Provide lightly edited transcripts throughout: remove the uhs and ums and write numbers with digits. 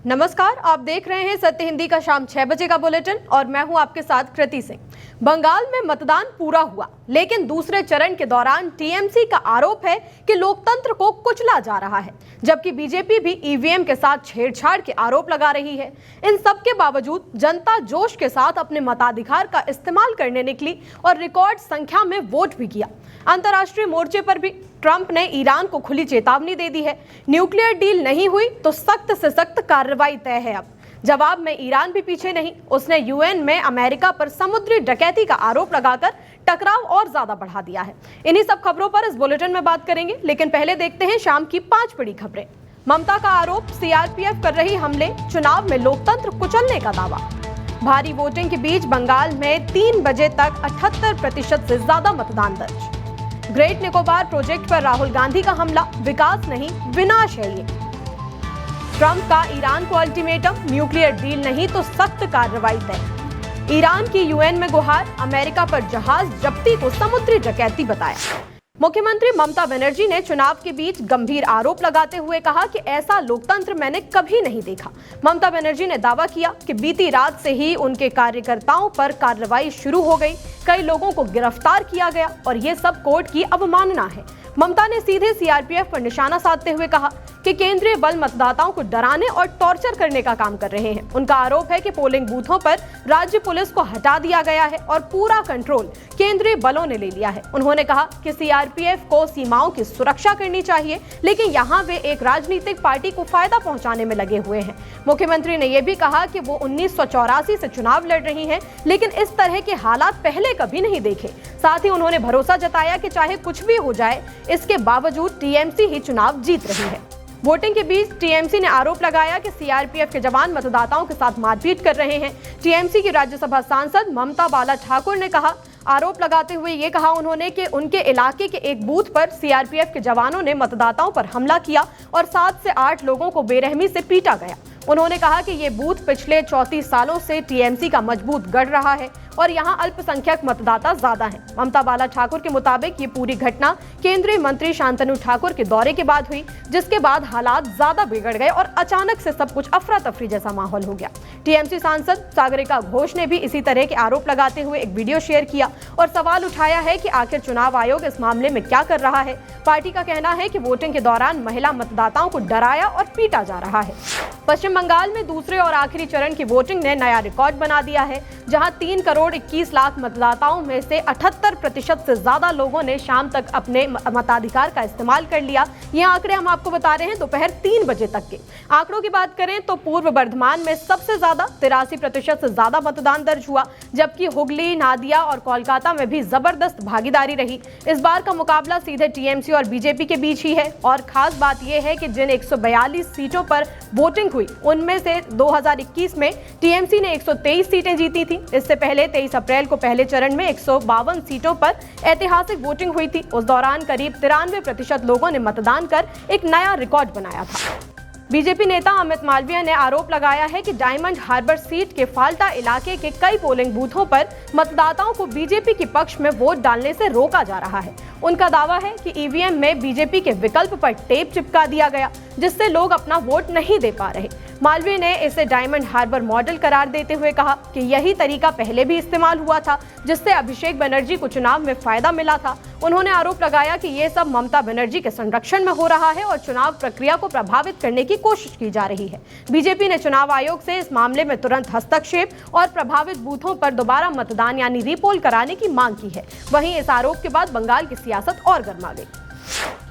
नमस्कार, आप देख रहे हैं सत्य हिंदी का शाम 6 बजे का बुलेटिन और मैं हूं आपके साथ कृति सिंह। बंगाल में मतदान पूरा हुआ, लेकिन दूसरे चरण के दौरान टीएमसी का आरोप है कि लोकतंत्र को कुचला जा रहा है, जबकि बीजेपी भी ईवीएम के साथ छेड़छाड़ के आरोप लगा रही है। इन सब के बावजूद जनता जोश के साथ अपने मताधिकार का इस्तेमाल करने निकली और रिकॉर्ड संख्या में वोट भी किया। अंतर्राष्ट्रीय मोर्चे पर भी ट्रंप ने ईरान को खुली चेतावनी दे दी है। न्यूक्लियर डील नहीं हुई तो सख्त से सख्त कार्रवाई तय है। अब जवाब में ईरान भी पीछे नहीं, उसने यूएन में अमेरिका पर समुद्री डकैती का आरोप लगाकर टकराव और ज्यादा बढ़ा दिया है। इन्हीं सब खबरों पर इस बुलेटिन में बात करेंगे, लेकिन पहले देखते हैं शाम की 5 बड़ी खबरें। ममता का आरोप, सीआरपीएफ कर रही हमले, चुनाव में लोकतंत्र कुचलने का दावा। भारी वोटिंग के बीच बंगाल में 3 बजे तक 78% से ज्यादा मतदान दर्ज। ग्रेट निकोबार प्रोजेक्ट पर राहुल गांधी का हमला, विकास नहीं विनाश है ये। ट्रंप का ईरान को अल्टीमेटम, न्यूक्लियर डील नहीं तो सख्त कार्रवाई तय। ईरान की यूएन में गुहार, अमेरिका पर जहाज जब्ती को समुद्री डकैती बताया। मुख्यमंत्री ममता बनर्जी ने चुनाव के बीच गंभीर आरोप लगाते हुए कहा कि ऐसा लोकतंत्र मैंने कभी नहीं देखा। ममता बनर्जी ने दावा किया कि बीती रात से ही उनके कार्यकर्ताओं पर कार्रवाई शुरू हो गई, कई लोगों को गिरफ्तार किया गया और ये सब कोर्ट की अवमानना है। ममता ने सीधे सीआरपीएफ पर निशाना साधते हुए कहा कि केंद्रीय बल मतदाताओं को डराने और टॉर्चर करने का काम कर रहे हैं। उनका आरोप है कि पोलिंग बूथों पर राज्य पुलिस को हटा दिया गया है और पूरा कंट्रोल केंद्रीय बलों ने ले लिया है। उन्होंने कहा कि सीआरपीएफ को सीमाओं की सुरक्षा करनी चाहिए, लेकिन यहाँ वे एक राजनीतिक पार्टी को फायदा पहुंचाने में लगे हुए हैं। मुख्यमंत्री ने यह भी कहा कि वो 1984 से चुनाव लड़ रही हैं, लेकिन इस तरह के हालात पहले कभी नहीं देखे। साथ ही उन्होंने भरोसा जताया कि चाहे कुछ भी हो जाए, इसके बावजूद टीएमसी ही चुनाव जीत रही है। वोटिंग के बीच टीएमसी ने आरोप लगाया कि सीआरपीएफ के जवान मतदाताओं के साथ मारपीट कर रहे हैं। टीएमसी की राज्यसभा सांसद ममता बाला ठाकुर ने कहा, आरोप लगाते हुए ये कहा उन्होंने कि उनके इलाके के एक बूथ पर सीआरपीएफ के जवानों ने मतदाताओं पर हमला किया और 7 से 8 लोगों को बेरहमी से पीटा गया। उन्होंने कहा कि ये बूथ पिछले 34 सालों से टीएमसी का मजबूत गढ़ रहा है और यहाँ अल्पसंख्यक मतदाता ज्यादा हैं। ममता बाला ठाकुर के मुताबिक ये पूरी घटना केंद्रीय मंत्री शांतनु ठाकुर के दौरे के बाद हुई, जिसके बाद हालात ज्यादा बिगड़ गए और अचानक से सब कुछ अफरा तफरी जैसा माहौल हो गया। टीएमसी सांसद सागरिका घोष ने भी इसी तरह के आरोप लगाते हुए एक वीडियो शेयर किया और सवाल उठाया है कि आखिर चुनाव आयोग इस मामले में क्या कर रहा है। पार्टी का कहना है कि वोटिंग के दौरान महिला मतदाताओं को डराया और पीटा जा रहा है। पश्चिम बंगाल में दूसरे और आखिरी चरण की वोटिंग ने नया रिकॉर्ड बना दिया है, जहां 3 करोड़ 21 लाख मतदाताओं में से 78% से ज्यादा लोगों ने शाम तक अपने मताधिकार का इस्तेमाल कर लिया। ये आंकड़े हम आपको बता रहे हैं दोपहर 3 बजे तक के। आंकड़ों की बात करें तो पूर्व बर्धमान में सबसे ज्यादा 83% से ज्यादा मतदान दर्ज हुआ, जबकि हुगली, नादिया और कोलकाता में भी जबरदस्त भागीदारी रही। इस बार का मुकाबला सीधे टीएमसी और बीजेपी के बीच ही है और खास बात यह है कि जिन 142 सीटों पर वोटिंग हुई, उनमें से 2021 में टीएमसी ने 123 सीटें जीती थी। इससे पहले 23 अप्रैल को पहले चरण में 152 सीटों पर ऐतिहासिक वोटिंग हुई थी। उस दौरान करीब 93% लोगों ने मतदान कर एक नया रिकॉर्ड बनाया था। बीजेपी नेता अमित मालवीय ने आरोप लगाया है कि डायमंड हार्बर सीट के फाल्टा इलाके के कई पोलिंग बूथों पर मतदाताओं को बीजेपी के पक्ष में वोट डालने से रोका जा रहा है। उनका दावा है कि ईवीएम में बीजेपी के विकल्प पर टेप चिपका दिया गया, जिससे लोग अपना वोट नहीं दे पा रहे। मालवीय ने इसे डायमंड हार्बर मॉडल करार देते हुए कहा कि यही तरीका पहले भी इस्तेमाल हुआ था, जिससे अभिषेक बनर्जी को चुनाव में फायदा मिला था। उन्होंने आरोप लगाया कि ये सब ममता बनर्जी के संरक्षण में हो रहा है और चुनाव प्रक्रिया को प्रभावित करने की कोशिश की जा रही है। बीजेपी ने चुनाव आयोग से इस मामले में तुरंत हस्तक्षेप और प्रभावित बूथों पर दोबारा मतदान यानी रीपोल कराने की मांग की है। वहीं इस आरोप के बाद बंगाल की सियासत और गर्मा गई।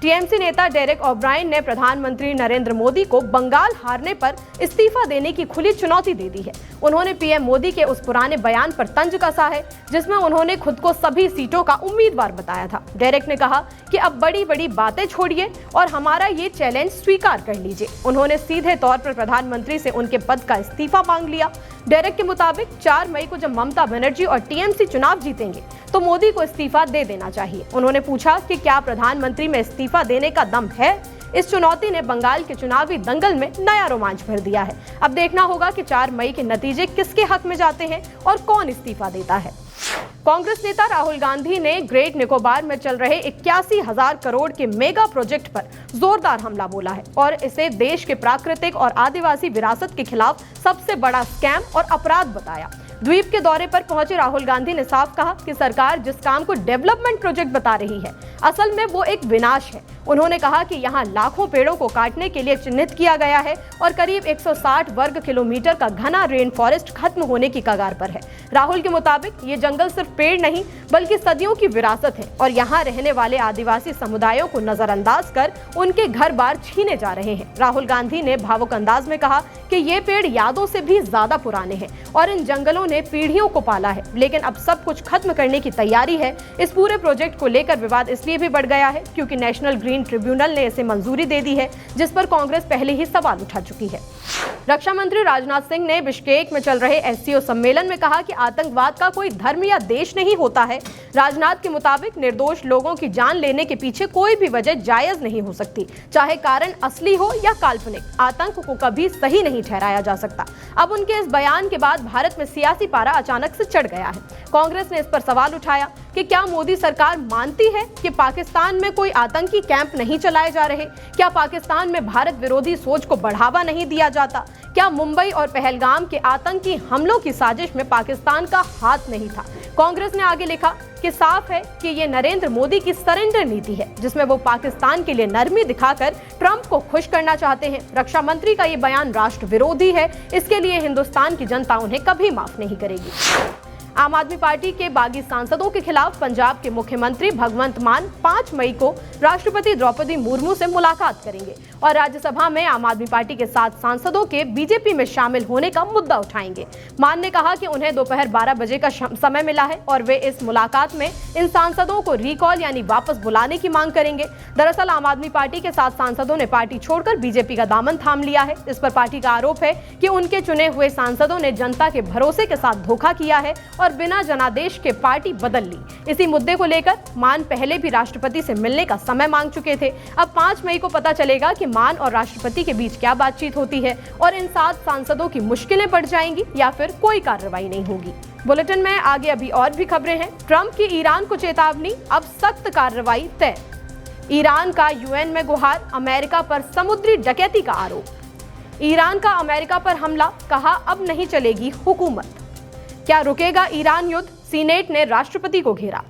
टीएमसी नेता डेरेक ओब्रायन ने प्रधानमंत्री नरेंद्र मोदी को बंगाल हारने पर इस्तीफा देने की खुली चुनौती दे दी है। उन्होंने पीएम मोदी के उस पुराने बयान पर तंज कसा है, जिसमें उन्होंने खुद को सभी सीटों का उम्मीदवार बताया था। डेरेक ने कहा कि अब बड़ी बड़ी बातें छोड़िए और हमारा ये चैलेंज स्वीकार कर लीजिए। उन्होंने सीधे तौर पर प्रधानमंत्री से उनके पद का इस्तीफा मांग लिया। डेरेक के मुताबिक 4 मई को जब ममता बनर्जी और टीएमसी चुनाव जीतेंगे तो मोदी को इस्तीफा दे देना चाहिए। उन्होंने पूछा कि क्या प्रधानमंत्री में इस्तीफा देने का दम है। इस चुनौती ने बंगाल के चुनावी दंगल में नया रोमांच भर दिया है। अब देखना होगा कि 4 मई के नतीजे किसके हक में जाते हैं और कौन इस्तीफा देता है। कांग्रेस नेता राहुल गांधी ने ग्रेट निकोबार में चल रहे 81,000 करोड़ के मेगा प्रोजेक्ट पर जोरदार हमला बोला है और इसे देश के प्राकृतिक और आदिवासी विरासत के खिलाफ सबसे बड़ा स्कैम और अपराध बताया। द्वीप के दौरे पर पहुंचे राहुल गांधी ने साफ कहा कि सरकार जिस काम को डेवलपमेंट प्रोजेक्ट बता रही है, असल में वो एक विनाश है। उन्होंने कहा कि यहाँ लाखों पेड़ों को काटने के लिए चिन्हित किया गया है और करीब 160 वर्ग किलोमीटर का घना रेन फॉरेस्ट खत्म होने की कगार पर है। राहुल के मुताबिक ये जंगल सिर्फ पेड़ नहीं बल्कि सदियों की विरासत है और यहाँ रहने वाले आदिवासी समुदायों को नजरअंदाज कर उनके घर बार छीने जा रहे हैं। राहुल गांधी ने भावुक अंदाज में कहा कि ये पेड़ यादों से भी ज्यादा पुराने हैं और इन जंगलों ने पीढ़ियों को पाला है, लेकिन अब सब कुछ खत्म करने की तैयारी है। इस पूरे प्रोजेक्ट को लेकर विवाद इसलिए भी बढ़ गया है क्योंकि नेशनल ग्रीन ट्रिब्यूनल ने इसे मंजूरी दे दी है, जिस पर कांग्रेस पहले ही सवाल उठा चुकी है। रक्षा मंत्री राजनाथ सिंह ने बिश्केक में चल रहे एससीओ सम्मेलन में कहा कि आतंकवाद का कोई धर्म या देश नहीं होता है। राजनाथ के मुताबिक निर्दोष लोगों की जान लेने के पीछे कोई भी वजह जायज नहीं हो सकती, चाहे कारण असली हो या काल्पनिक। आतंक को कभी सही नहीं ठहराया जा सकता। अब उनके इस बयान के बाद भारत में सियासी पारा अचानक से चढ़ गया है। कांग्रेस ने इस पर सवाल उठाया कि क्या मोदी सरकार मानती है कि पाकिस्तान में कोई आतंकी कैंप नहीं चलाए जा रहे? क्या पाकिस्तान में भारत विरोधी सोच को बढ़ावा नहीं दिया जाता? क्या मुंबई और पहलगाम के आतंकी हमलों की साजिश में पाकिस्तान का हाथ नहीं था? कांग्रेस ने आगे लिखा कि साफ है कि ये नरेंद्र मोदी की सरेंडर नीति है, जिसमें वो पाकिस्तान के लिए नरमी दिखाकर ट्रंप को खुश करना चाहते हैं। रक्षा मंत्री का ये बयान राष्ट्र विरोधी है, इसके लिए हिंदुस्तान की जनता उन्हें कभी माफ नहीं करेगी। आम आदमी पार्टी के बागी सांसदों के खिलाफ पंजाब के मुख्यमंत्री भगवंत मान 5 मई को राष्ट्रपति द्रौपदी मुर्मू से मुलाकात करेंगे और राज्यसभा में आम आदमी पार्टी के 7 सांसदों के बीजेपी में शामिल होने का मुद्दा उठाएंगे। मान ने कहा कि उन्हें दोपहर 12 बजे का समय मिला है और वे इस मुलाकात में इन सांसदों को रिकॉल यानी वापस बुलाने की मांग करेंगे। दरअसल आम आदमी पार्टी के 7 सांसदों ने पार्टी छोड़कर बीजेपी का दामन थाम लिया है। इस पर पार्टी का आरोप है कि उनके चुने हुए सांसदों ने जनता के भरोसे के साथ धोखा किया है और बिना जनादेश के पार्टी बदल ली। इसी मुद्दे को लेकर मान पहले भी राष्ट्रपति से मिलने का समय मांग चुके थे। अब 5 मई को पता चलेगा कि मान और राष्ट्रपति के बीच क्या बातचीत होती है और इन 7 सांसदों की मुश्किलें बढ़ जाएंगी या फिर कोई कार्रवाई नहीं होगी। बुलेटिन में आगे अभी और भी खबरें हैं। ट्रंप की ईरान को चेतावनी, अब सख्त कार्रवाई तय। ईरान का यूएन में गुहार, अमेरिका पर समुद्री डकैती का आरोप। ईरान का अमेरिका पर हमला, कहा अब नहीं चलेगी हुकूमत। क्या रुकेगा ईरान युद्ध? सीनेट ने राष्ट्रपति को घेरा।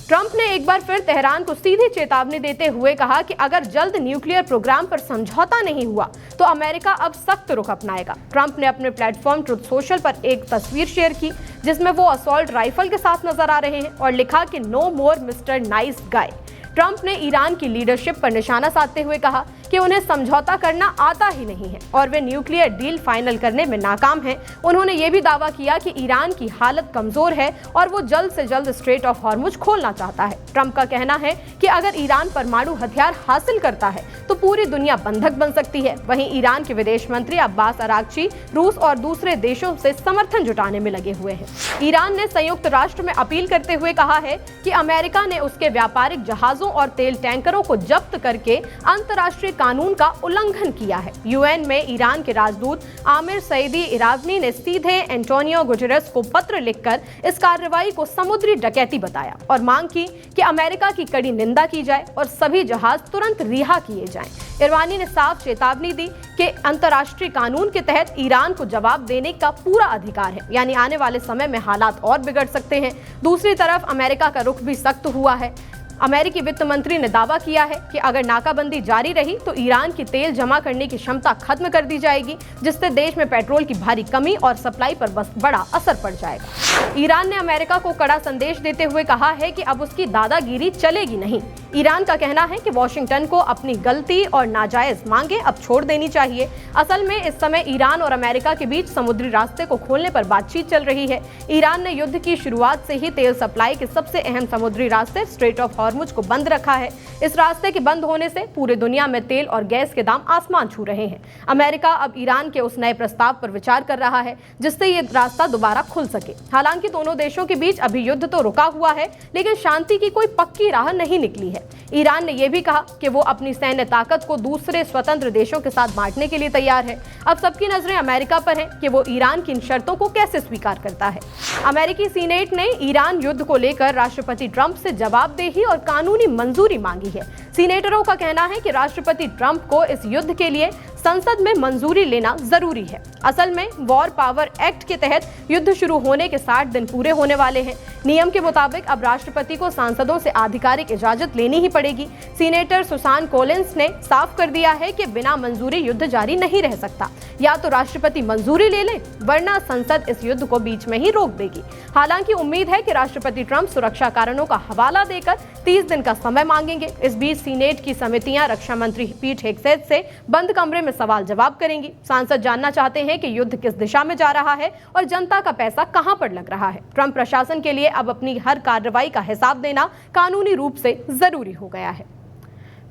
ट्रंप ने एक बार फिर तेहरान को सीधी चेतावनी देते हुए कहा कि अगर जल्द न्यूक्लियर प्रोग्राम पर समझौता नहीं हुआ तो अमेरिका अब सख्त रुख अपनाएगा। ट्रंप ने अपने प्लेटफॉर्म ट्रुथ सोशल पर एक तस्वीर शेयर की जिसमें वो असॉल्ट राइफल के साथ नजर आ रहे हैं और लिखा कि नो मोर मिस्टर नाइस गाय। ट्रंप ने ईरान की लीडरशिप पर निशाना साधते हुए कहा कि उन्हें समझौता करना आता ही नहीं है और वे न्यूक्लियर डील फाइनल करने में नाकाम हैं। उन्होंने ये भी दावा किया कि ईरान की हालत कमजोर है और वो जल्द से जल्द स्ट्रेट ऑफ हॉर्मुज खोलना चाहता है। ट्रंप का कहना है कि अगर ईरान परमाणु हथियार हासिल करता है तो पूरी दुनिया बंधक बन सकती है। वहीं ईरान के विदेश मंत्री अब्बास अरागची रूस और दूसरे देशों से समर्थन जुटाने में लगे हुए हैं। ईरान ने संयुक्त राष्ट्र में अपील करते हुए कहा है कि अमेरिका ने उसके व्यापारिक जहाजों और तेल टैंकरों को जब्त करके अंतर्राष्ट्रीय कानून का उल्लंघन किया है। यूएन में ईरान के राजदूत आमिर सईदी इरावनी ने सीधे एंटोनियो गुटेरेस को पत्र लिखकर इस कार्रवाई को समुद्री डकैती बताया और मांग की कि अमेरिका की कड़ी निंदा की जाए और सभी जहाज तुरंत रिहा किए जाएं। इरवानी ने साफ चेतावनी दी कि अंतर्राष्ट्रीय कानून के तहत ईरान को जवाब देने का पूरा अधिकार है, यानी आने वाले समय में हालात और बिगड़ सकते हैं। दूसरी तरफ अमेरिका का रुख भी सख्त हुआ है। अमेरिकी वित्त मंत्री ने दावा किया है कि अगर नाकाबंदी जारी रही तो ईरान की तेल जमा करने की क्षमता खत्म कर दी जाएगी, जिससे देश में पेट्रोल की भारी कमी और सप्लाई पर बड़ा असर पड़ जाएगा। ईरान ने अमेरिका को कड़ा संदेश देते हुए कहा है कि अब उसकी दादागिरी चलेगी नहीं। ईरान का कहना है कि वॉशिंगटन को अपनी गलती और नाजायज मांगे अब छोड़ देनी चाहिए। असल में इस समय ईरान और अमेरिका के बीच समुद्री रास्ते को खोलने पर बातचीत चल रही है। ईरान ने युद्ध की शुरुआत से ही तेल सप्लाई के सबसे अहम समुद्री रास्ते स्ट्रेट ऑफ हॉर्मुज को बंद रखा है। इस रास्ते के बंद होने से पूरे दुनिया में तेल और गैस के दाम आसमान छू रहे हैं। अमेरिका अब ईरान के उस नए प्रस्ताव पर विचार कर रहा है जिससे ये रास्ता दोबारा खुल सके। हालांकि दोनों देशों के बीच अभी युद्ध तो रुका हुआ है, लेकिन शांति की कोई पक्की राह नहीं निकली है। ईरान ने यह भी कहा कि वो अपनी सैन्य ताकत को दूसरे स्वतंत्र देशों के साथ बांटने के लिए तैयार है। अब सबकी नजरें अमेरिका पर हैं कि वो ईरान की इन शर्तों को कैसे स्वीकार करता है। अमेरिकी सीनेट ने ईरान युद्ध को लेकर राष्ट्रपति ट्रंप से जवाबदेही और कानूनी मंजूरी मांगी है। सीनेटरों का कहना है कि राष्ट्रपति ट्रंप को इस युद्ध के लिए संसद में मंजूरी लेना जरूरी है। असल में वॉर पावर एक्ट के तहत युद्ध शुरू होने के 60 दिन पूरे होने वाले हैं। नियम के मुताबिक अब राष्ट्रपति को सांसदों से आधिकारिक इजाजत लेनी ही पड़ेगी। सीनेटर सुसान कोलिंस ने साफ कर दिया है कि बिना मंजूरी युद्ध जारी नहीं रह सकता। या तो राष्ट्रपति मंजूरी ले ले, वरना संसद इस युद्ध को बीच में ही रोक देगी। हालांकि उम्मीद है कि राष्ट्रपति ट्रंप सुरक्षा कारणों का हवाला देकर 30 दिन का समय मांगेंगे। इस बीच सीनेट की समितियां रक्षा मंत्री पीट हेग्सेथ से बंद कमरे में सवाल जवाब करेंगी। सांसद जानना चाहते हैं कि युद्ध किस दिशा में जा रहा है और जनता का पैसा कहां पर लग रहा है। ट्रंप प्रशासन के लिए अब अपनी हर कार्रवाई का हिसाब देना कानूनी रूप से जरूरी हो गया है।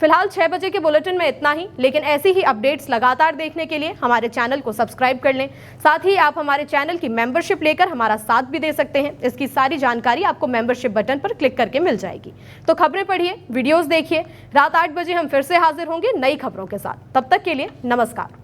फिलहाल 6 बजे के बुलेटिन में इतना ही, लेकिन ऐसी ही अपडेट्स लगातार देखने के लिए हमारे चैनल को सब्सक्राइब कर लें। साथ ही आप हमारे चैनल की मेंबरशिप लेकर हमारा साथ भी दे सकते हैं। इसकी सारी जानकारी आपको मेंबरशिप बटन पर क्लिक करके मिल जाएगी। तो खबरें पढ़िए, वीडियोस देखिए। रात 8 बजे हम फिर से हाजिर होंगे नई खबरों के साथ। तब तक के लिए नमस्कार।